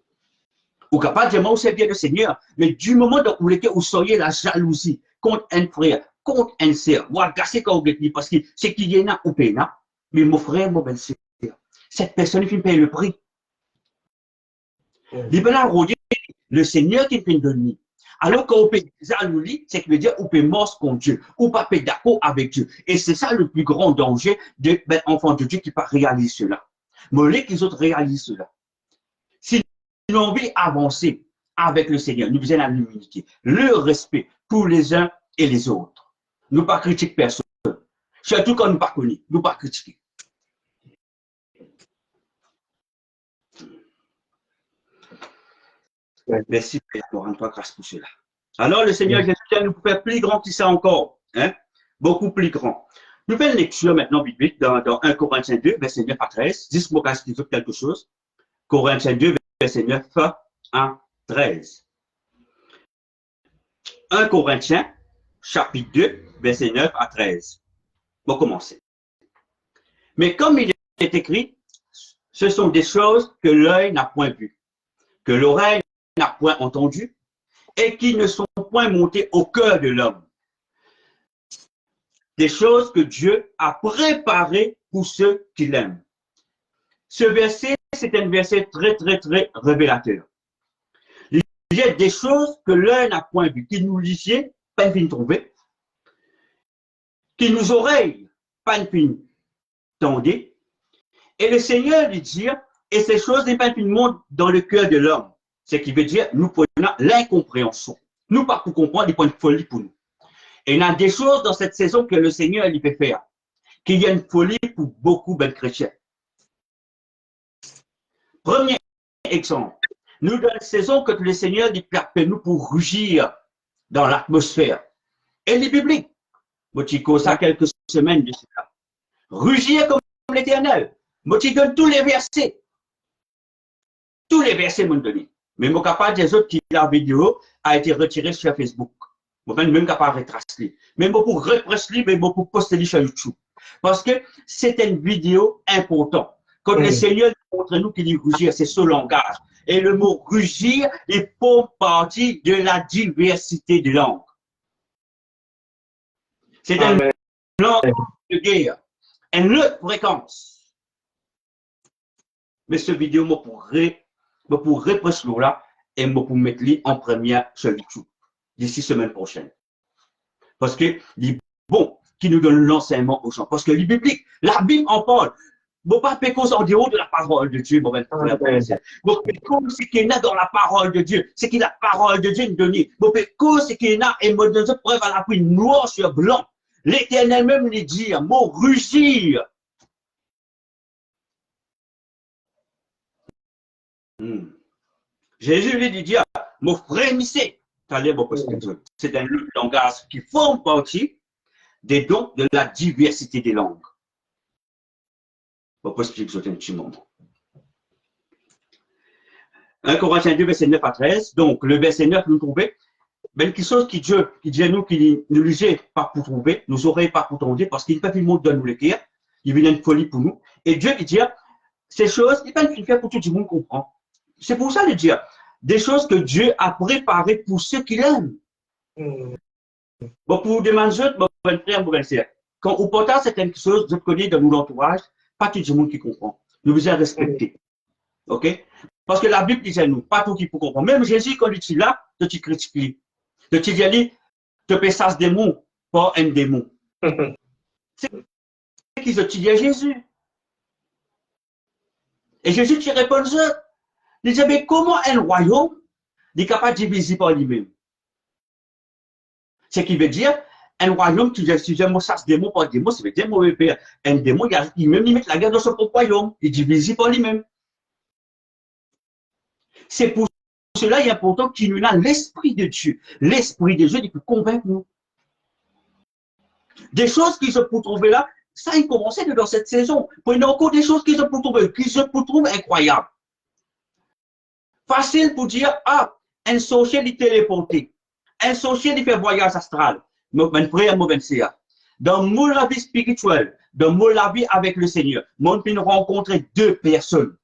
ou capable de dire, c'est bien le Seigneur, mais du moment où vous soyez la jalousie contre un frère, contre un sœur, vous agacez quand vous êtes parce que c'est qu'il y en a ou pas, mais mon frère, mon belle-sœur, cette personne, il paye le prix. Le Seigneur qui fait donner. Alors qu'on peut jalousie, c'est que veut dire qu'on peut mordre contre Dieu, ou pas être d'accord avec Dieu. Et c'est ça le plus grand danger de enfants de Dieu qui pas réaliser cela. Mais les autres réalisent cela. Si nous avons envie d'avancer avec le Seigneur, nous besoin de l'humilité, le respect pour les uns et les autres. Nous pas critiquer personne. Surtout quand nous pas connus, nous pas critiquer. Merci pour rendre grâce pour cela. Alors le Seigneur Jésus nous fait plus grand que ça encore, hein? Beaucoup plus grand. Nous faisons une lecture maintenant biblique dans 1 Corinthiens 2, verset 9 à 13. Dis-moi quand il faut quelque chose. Corinthiens 2, verset 9 à 13. 1 Corinthiens, chapitre 2, verset 9 à 13. Bon, commencer. Mais comme il est écrit, ce sont des choses que l'œil n'a point vues, que l'oreille n'a point entendu et qui ne sont point montées au cœur de l'homme. Des choses que Dieu a préparées pour ceux qui l'aiment. Ce verset, c'est un verset très, très, très révélateur. Il y a des choses que l'œil n'a point vues, qui nous lisaient pas une trouver, qui nous oreilles, pas une tendez, et le Seigneur lui dit, et ces choses n'est pas une monde dans le cœur de l'homme. Ce qui veut dire, nous prenons l'incompréhension. Nous, pas pour comprendre, des points de folie pour nous. Et il y a des choses dans cette saison que le Seigneur lui fait faire, qu'il y a une folie pour beaucoup de chrétiens. Premier exemple, nous dans la saison que le Seigneur dit appelle nous pour rugir dans l'atmosphère. Et les bibliques, moi tu cause ça quelques semaines de cela. Rugir comme l'Éternel. Moi tu donne tous les versets. Tous les versets m'ont donné. Mais moi capable des autres qui la vidéo a été retirée sur Facebook. Moi même capable de retracer. Mais moi pour retracer, mais moi pour poster sur YouTube. Parce que c'est une vidéo importante. Quand le Seigneur montre nous qu'il dit rugir, c'est ce langage. Et le mot rugir, il forme partie de la diversité des langues. C'est une langue de guerre, une autre fréquence. Mais ce vidéo, moi pour reprendre là, et moi pour mettre en première sur YouTube, d'ici semaine prochaine. Parce que, bon, qui nous donne l'enseignement aux gens. Parce que les bibliques, la Bible en parle. Bon, pas pécose en dehors de la parole de Dieu. Bon, pécose, c'est qu'il y a dans la parole de Dieu. C'est qu'il a la parole de Dieu nous donne. Bon, pécose, c'est qu'il y a, et moi, de preuve à l'appui noir sur blanc. L'Éternel même lui dit, mon rugir. Jésus lui dit, mon frémissez. C'est un langage qui forme partie des dons de la diversité des langues. On peut expliquer ça un petit moment. 1 Corinthiens 2, verset 9 à 13. Donc, le verset 9, nous trouvons, quelque chose qui dit à nous, qui nous lisait pas pour trouver, nous aurait pas pour tomber, parce qu'il n'est pas tout le monde donne nous l'écrire, il vient une folie pour nous. Et Dieu, il dit, ces choses, il n'est pas une fait pour tout le monde comprend. C'est pour ça, de dire, des choses que Dieu a préparées pour ceux qui l'aiment. Bon, pour demander, bon, frère, bon, quand on porte certaines choses, je connais dans mon entourage, pas tout le monde qui comprend. Nous devons respecter. OK? Parce que la Bible disait nous, pas tout qui peut comprendre. Même Jésus, quand il dit là, tu critiques. Tu dis, tu peux ça des mots, pas un démon. C'est qui se dit à Jésus. Et Jésus, tu réponds, il dit, mais comment un royaume est capable de diviser par lui-même? Ce qui veut dire, un royaume, tu dis, moi, ça, c'est des mots par démon, ça veut dire, moi, un démon, il même met la guerre dans son propre royaume, il divise par lui-même. C'est pour cela, il est important qu'il nous a l'Esprit de Dieu. L'Esprit de Dieu, il peut convaincre nous. Des choses qui se peuvent trouver là, ça a commencé dans cette saison. Il y a encore des choses qui se peuvent trouver, incroyables. Facile pour dire, un sorcier est téléporté. Un sorcier il fait voyage astral. Mon frère, mon frère. Dans mon vie spirituelle, dans mon vie avec le Seigneur, mon puis rencontrer deux personnes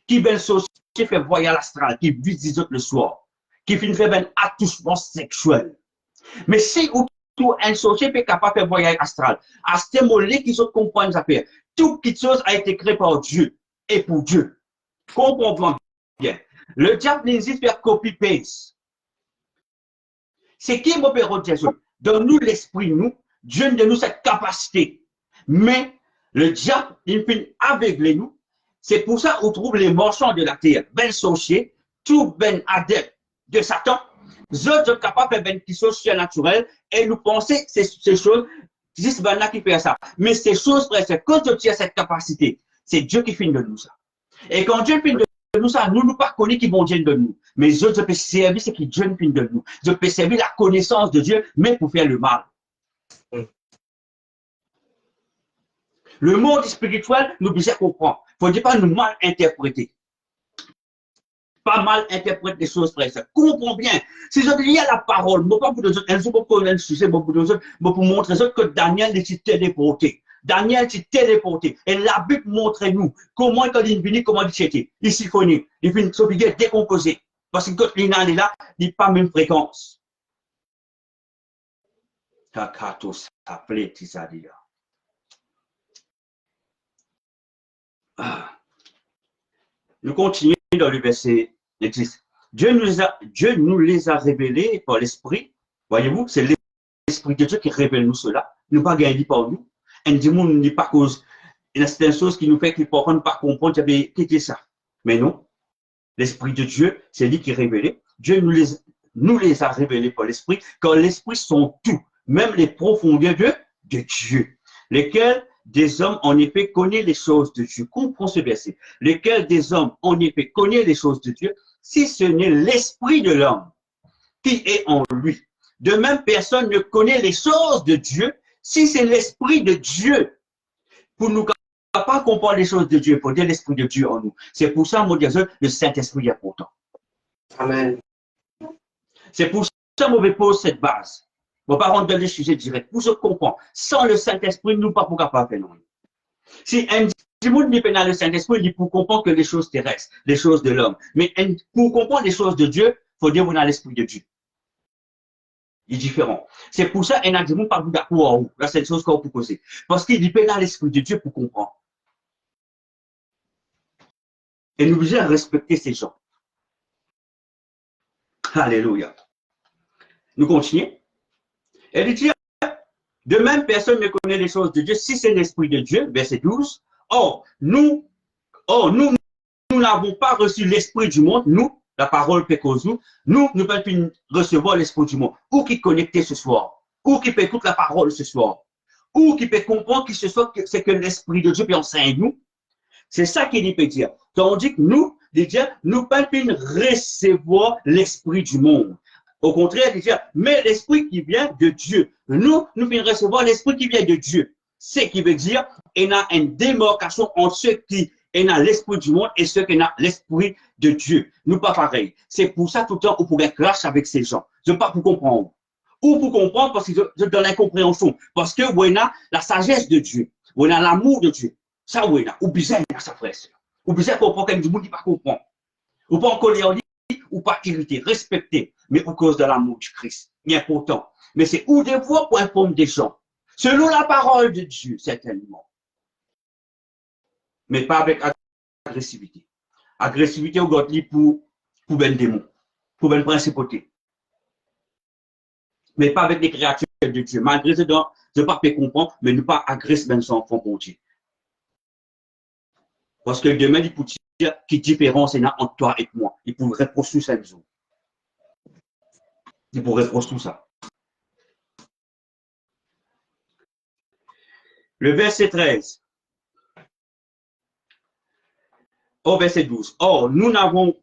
qui viennent sorcier fait voyage astral, qui visite le soir, qui fait un attouchement sexuel. Mais si un sorcier est capable de faire voyage astral, à ce moment-là, qui se comprennent ça fait, toute chose a été créée par Dieu et pour Dieu. Comprenons bien. Le diable n'hésite pas à copy-paste. C'est qui mon père de Jésus? Donne-nous l'esprit, nous, Dieu donne nous cette capacité. Mais le diable, il peut aveugler nous. C'est pour ça qu'on trouve les marchands de la terre, ben sorciers, tout ben adeptes de Satan. Nous autres sommes capables de faire des choses surnaturelles et nous pensons que ces choses, c'est ben là qui fait ça. Mais ces choses, c'est quand Dieu a cette capacité, c'est Dieu qui finit de nous ça. Et quand Dieu finit de nous ça, nous ne pas connaître qui vont Dieu de nous. Mais les autres peuvent servir ce qui Dieu finit de nous. Je peux servir la connaissance de Dieu, mais pour faire le mal. Le monde spirituel, nous devons comprendre. Il ne faut pas nous mal interpréter. Pas mal interpréter des choses précises. Comprends bien. Si je lis la parole, je ne pas pour les autres, pour montrer aux autres que Daniel est téléporté. Daniel est téléporté. Et la Bible montre-nous comment il est venu, comment il était. Il symphonie. Il finit s'obliger à décomposer. Parce que quand il est là, il n'est pas la même fréquence. Kakato s'appelait Tisadia. Nous continuons dans le verset 10. Dieu nous les a révélés par l'Esprit. Voyez-vous, c'est l'Esprit de Dieu qui révèle nous cela. Nous pas gagner par nous. Un démon n'est pas cause. Il y a certaines choses qui nous fait qu'il ne pas comprendre. Qu'est-ce que ça? Mais non. L'Esprit de Dieu, c'est lui qui révèle. Dieu nous les a révélés par l'Esprit, car l'Esprit sont tout, même les profondeurs de Dieu, lesquels des hommes, en effet, connaissent les choses de Dieu. Comprends ce verset. Lesquels des hommes, en effet, connaissent les choses de Dieu, si ce n'est l'Esprit de l'homme qui est en lui. De même, personne ne connaît les choses de Dieu, si c'est l'Esprit de Dieu. Pour nous pas comprendre les choses de Dieu, il faut dire l'Esprit de Dieu en nous. C'est pour ça, mon Dieu, le Saint-Esprit est important. Amen. C'est pour ça que je pose cette base. Je ne vais pas rentrer dans les sujets directs. Pour se comprendre, sans le Saint-Esprit, nous ne pouvons pas faire non. Si un monde n'est pas dans le Saint-Esprit, il pour comprendre que les choses terrestres, les choses de l'homme. Mais pour comprendre les choses de Dieu, il faut dire qu'on a l'Esprit de Dieu. Il est différent. C'est pour ça qu'un monde pas d'accord en haut. Là, c'est une chose qu'on peut causer. Parce qu'il n'est pas dans l'Esprit de Dieu pour comprendre. Et nous devons respecter ces gens. Alléluia. Nous continuons. Elle dit, de même, personne ne connaît les choses de Dieu si c'est l'Esprit de Dieu, verset 12. Or, nous n'avons pas reçu l'Esprit du monde, nous, la parole Pécosou, nous ne pouvons plus recevoir l'Esprit du monde. Ou qui connecter ce soir, ou qui peut écouter la parole ce soir, ou qui peut comprendre que ce soit c'est que l'Esprit de Dieu peut enseigner nous. C'est ça qu'il peut dire. Tandis que nous, nous ne pouvons plus recevoir l'Esprit du monde. Au contraire, il dit, mais l'Esprit qui vient de Dieu. Nous pouvons recevoir l'Esprit qui vient de Dieu. Ce qui veut dire, il y a une démarcation entre ceux qui ont l'Esprit du monde et ceux qui ont l'Esprit de Dieu. Nous pas pareil. C'est pour ça tout le temps, on pourrait cracher avec ces gens. Je ne sais pas pour comprendre. Ou pour comprendre parce que je donne l'incompréhension. Parce que on a la sagesse de Dieu. On a l'amour de Dieu. Ça, on a. Ou bizarre, ça frère. Ou bizarre comprendre qu'il y a du monde qui ne comprend pas. Ou pas en colère, ou pas irrité, respecté, mais à cause de l'amour du Christ. Il est important. Mais c'est où des voix pour informer des gens. Selon la parole de Dieu, certainement. Mais pas avec agressivité. Agressivité au godly pour ben démon, pour ben principauté. Mais pas avec les créatures de Dieu. Malgré ce dont je ne peux pas comprendre, mais ne pas agresser ben son enfant pour Dieu. Parce que demain, il peut dire qui différence est entre toi et moi. Il pourrait reprocher ça. Il pourrait reprocher tout ça. Le verset 13. Au verset 12. Or, nous n'avons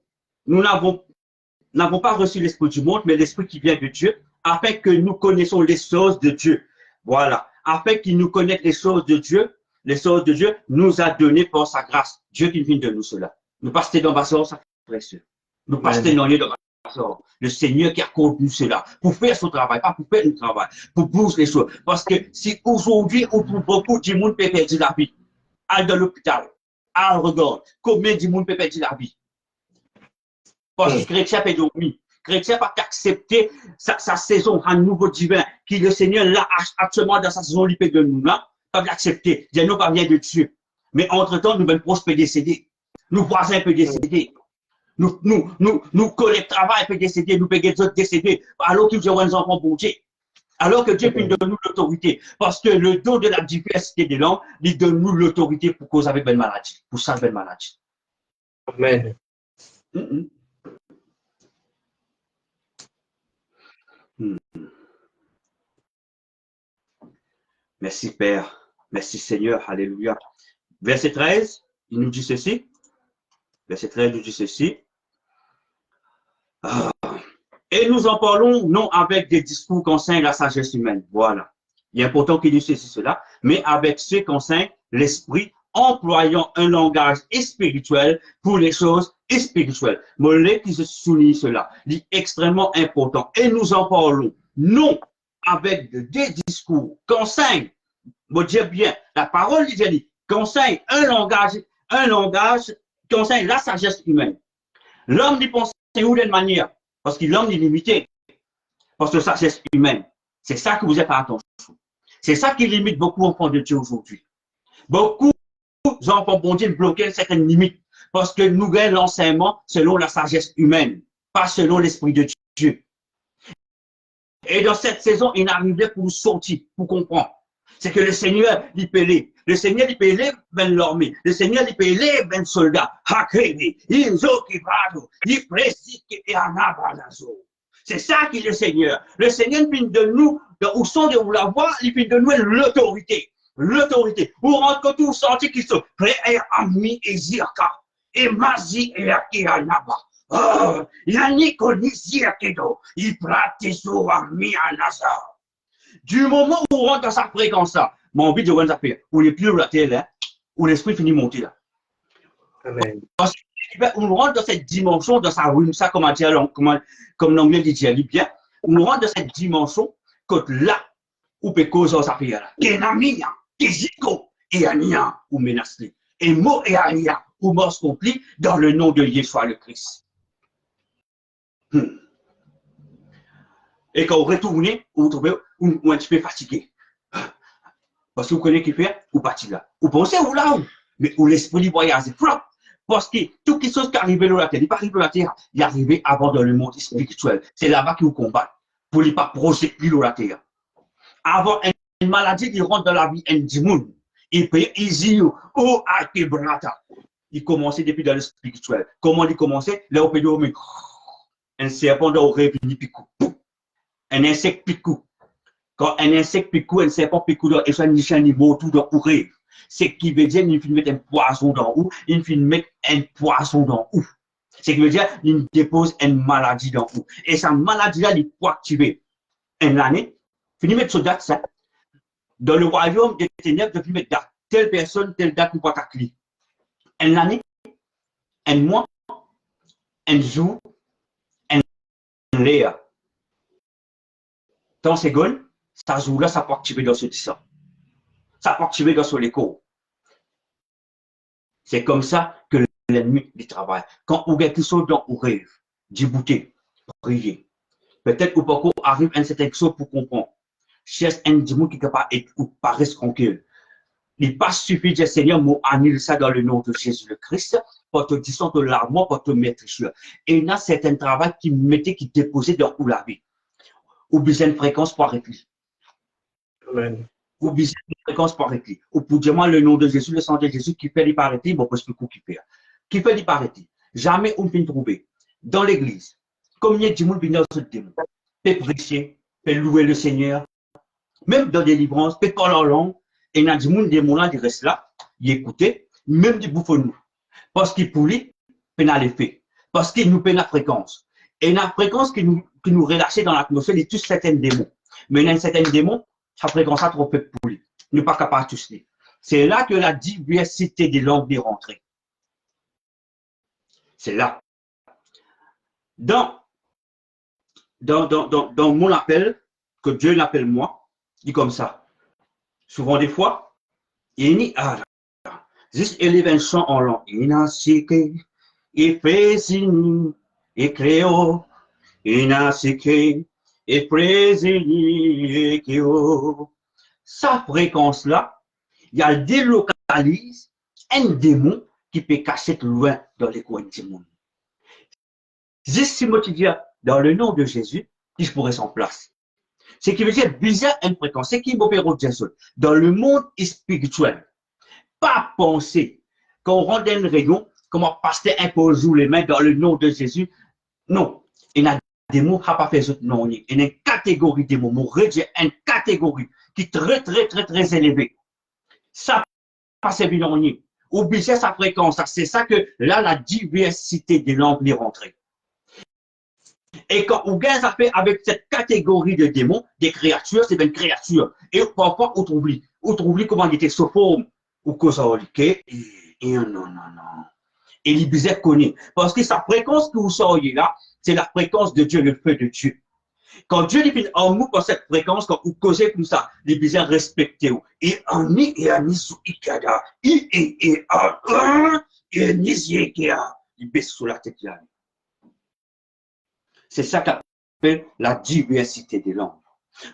pas reçu l'Esprit du monde, mais l'Esprit qui vient de Dieu, afin que nous connaissions les choses de Dieu. Voilà. Afin qu'il nous connaisse les choses de Dieu, nous a donné par sa grâce. Dieu qui vient de nous cela. Nous passons dans ma soeur, ça précieux. Nous passons dans ma soeur. Le Seigneur qui a conduit cela pour faire son travail, pas pour faire le travail, pour bouger les choses. Parce que si aujourd'hui, on trouve beaucoup de monde peut perdre la vie, aller dans l'hôpital, à regarde, combien de monde peut perdre la vie. Parce que chrétien peut dormir. Chrétien pas accepter sa saison, un nouveau divin, qui le Seigneur l'a actuellement dans sa saison libre de nous là, pas l'accepter. Dieu nous parvient de Dieu. Mais entre-temps, nous, ben, proches peut décéder. Nous voisins peut décéder. Nous collègues travail peut décéder. Nous peut décéder. Alors qu'ils ont des enfants pour Dieu. Alors que Dieu peut donner nous l'autorité. Parce que le don de la diversité des langues, il donne nous l'autorité pour cause avec belle maladie. Pour ça, belle maladie. Amen. Merci Père. Merci Seigneur. Alléluia. Verset 13, il nous dit ceci. Verset 13 nous dit ceci. Et nous en parlons non avec des discours qu'enseigne la sagesse humaine. Voilà. Il est important qu'il dise ceci, cela, mais avec ceux qu'enseigne l'esprit, employant un langage spirituel pour les choses spirituelles. Mollet qui se souligne cela, dit extrêmement important. Et nous en parlons non avec des discours qu'enseigne, vous dire bien, la parole dit, qu'enseigne un langage qu'enseigne la sagesse humaine. L'homme n'y pense où d'une manière, parce que l'homme est limité, parce que la sagesse humaine, c'est ça que vous êtes à attention. C'est ça qui limite beaucoup d'enfants de Dieu aujourd'hui. Beaucoup d'enfants de Dieu bloquent certaines limites, parce que nous gagnons l'enseignement selon la sagesse humaine, pas selon l'esprit de Dieu. Et dans cette saison, il arrivait pour sortir, pour comprendre. C'est que le Seigneur, il payait. Le Seigneur, il payait ben l'armée. Le Seigneur, il payait ben soldats. C'est ça qui est le Seigneur. Le Seigneur, il de nous, au son de la voix, il de nous l'autorité. L'autorité. Pour rendre tout sorti qui sont prêts à ami et zirka. Et mazi et akianaba. Oh, yannick onisiakedo. Il prate so ami anasa. Du moment où on rentre dans sa fréquence là, mon but de vous appeler, où les plus la terre là, où l'esprit finit de monter là. Amen. Parce qu'on rentre dans cette dimension, dans sa rue, ça, comme l'anglais dit bien, on rentre dans cette dimension, que là, où peut causer sa prière là. Kenamia, Kiziko, et Ania, ou menacé. Et mot et Ania, ou mort compris, dans le nom de Yeshua le Christ. Et quand vous retournez, vous trouvez un petit peu fatigué. Parce que vous connaissez qui fait, ou parti là. Vous pensez où là, mais où l'esprit voyage, parce que tout ce qui arrive dans la terre, il n'est pas arrivé dans la terre, il est arrivé avant dans le monde spirituel. C'est là-bas qu'il vous combat, pour ne pas projeter dans la terre. Avant une maladie qui rentre dans la vie du monde, il peut easy ou à quebrata. Il commençait depuis dans le spirituel. Comment il commençait? Là, on peut dire, un serpent dans l'oreille, puis picou. Un insecte picou. Quand un insecte picou, un serpent picou, et ça n'y a niveau tout dans l'oreille. C'est qui veut dire qu'il faut mettre un poison dans où, il faut mettre un poison dans où. C'est qui veut dire qu'il dépose une maladie dans où. Et cette maladie-là, il faut activer une année, finir mettre ce date, ça. Dans le royaume des ténèbres, il faut mettre date. Telle personne, telle date, nous pas t'accueillir. Une année, un mois, un jour, un l'air. Dans ces secondes, ça joue-là, ça peut activer dans ce disant. Ça peut activer dans ce écho. C'est comme ça que l'ennemi du travail. Quand vous avez quelque chose dans vos rêves, débouter, prier. Peut-être que vous arrive à une certaine chose pour comprendre. Cherche un démon qui est capable d'être ou paraît tranquille. Il n'est pas suffisant de dire Seigneur, moi, annule ça dans le nom de Jésus le Christ, pour te dire de l'armoire, pour te mettre sur. Et il y a certains travail qui mettait, qui déposait dans où la vie. Ou besoin de fréquence pour arrêter. Amen. Ou besoin de fréquence pour arrêter. Ou pour dire moi le nom de Jésus, le sang de Jésus qui fait l'hyparité, bon, parce que qui fait. Qui fait l'hyparité. Jamais on peut trouver dans l'église. Combien de monde vient dans ce démon? Peut prêcher, peut louer le Seigneur, même dans des livrances, peut parler en langue. Et il y a des gens, des moulins, qui restent là, ils écoutent, même du bouffon. Parce qu'il pourrit, il a l'effet. Parce qu'il nous paie la fréquence. Et la fréquence qui nous relâche dans l'atmosphère, il y a tous certains démons. Mais il y a certains démons, sa fréquence a trop peu pourri. Nous ne sommes pas capables de tous les. C'est là que la diversité des langues est rentrée. C'est là. Dans mon appel, que Dieu l'appelle moi, dit comme ça. Souvent des fois, il y a juste élever un chant en langue. Il y a et présini, et créo, il y a et présini, et créo. Sa fréquence-là, il y a délocalise un démon qui peut cacher loin dans les coins du monde. Juste si moi tu dis dans le nom de Jésus, il pourrait s'en place. Ce qui veut dire bizarre une fréquence. C'est qui m'opère au Jésus. Dans le monde spirituel, pas penser qu'on rentre dans une réunion, comment passer un peu les mains dans le nom de Jésus. Non. Il y a des mots qui n'ont pas fait autre nom. Il y a une catégorie de mots. Mon rédiger une catégorie qui est très, très, très, très élevée. Ça passe bien en ligne. Oubliez sa fréquence. C'est ça que là, la diversité des langues est rentrée. Et quand on gagne ça fait avec cette catégorie de démons, des créatures, c'est une créature. Et parfois, on oublie comment il était sous forme ou cause et non. Et les bizarres connaît. Parce que sa fréquence que vous soyez là, c'est la fréquence de Dieu, le feu de Dieu. Quand Dieu dit en nous pour cette fréquence, quand vous causez comme ça, les bizarres respectez vous. Et en ni et en ni sous ikada, et ni il baisse sous la tête là. C'est ça qu'appelle la diversité des langues.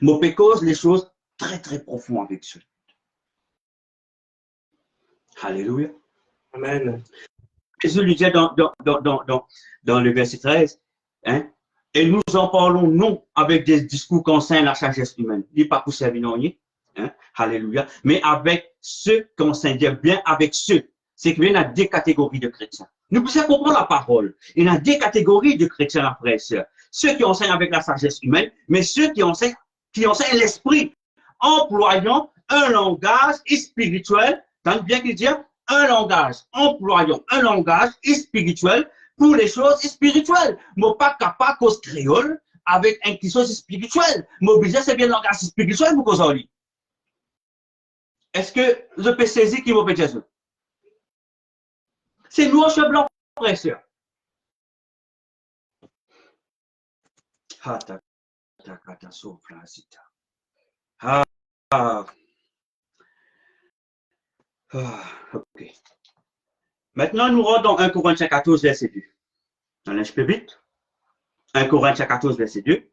Mopé cause les choses très très profondes avec Dieu. Alléluia. Amen. Jésus lui dit dans le verset 13, hein, Et nous en parlons non avec des discours concernant la sagesse humaine. Il n'est pas pour servir non, hein? Alléluia. Mais avec ceux qui enseignent bien avec ceux. C'est qu'il y a deux catégories de chrétiens. Nous pouvons comprendre la parole. Il y a deux catégories de chrétiens, la frère et sœur. Ceux qui enseignent avec la sagesse humaine, mais ceux qui enseignent l'esprit, employant un langage spirituel. Tant bien qu'il dit un langage, employant un langage spirituel pour les choses spirituelles. Moi, pas capable cause créole avec une chose spirituelle. Moi, obligé, c'est bien le langage spirituel pour cause en lui. Est-ce que je peux saisir qui m'a fait Jésus? C'est nous, chef blanc, frère, sœur. Ah, ok. Maintenant, nous rendons 1 Corinthiens 14, verset 2. Allez, je peux vite. 1 Corinthiens 14, verset 2.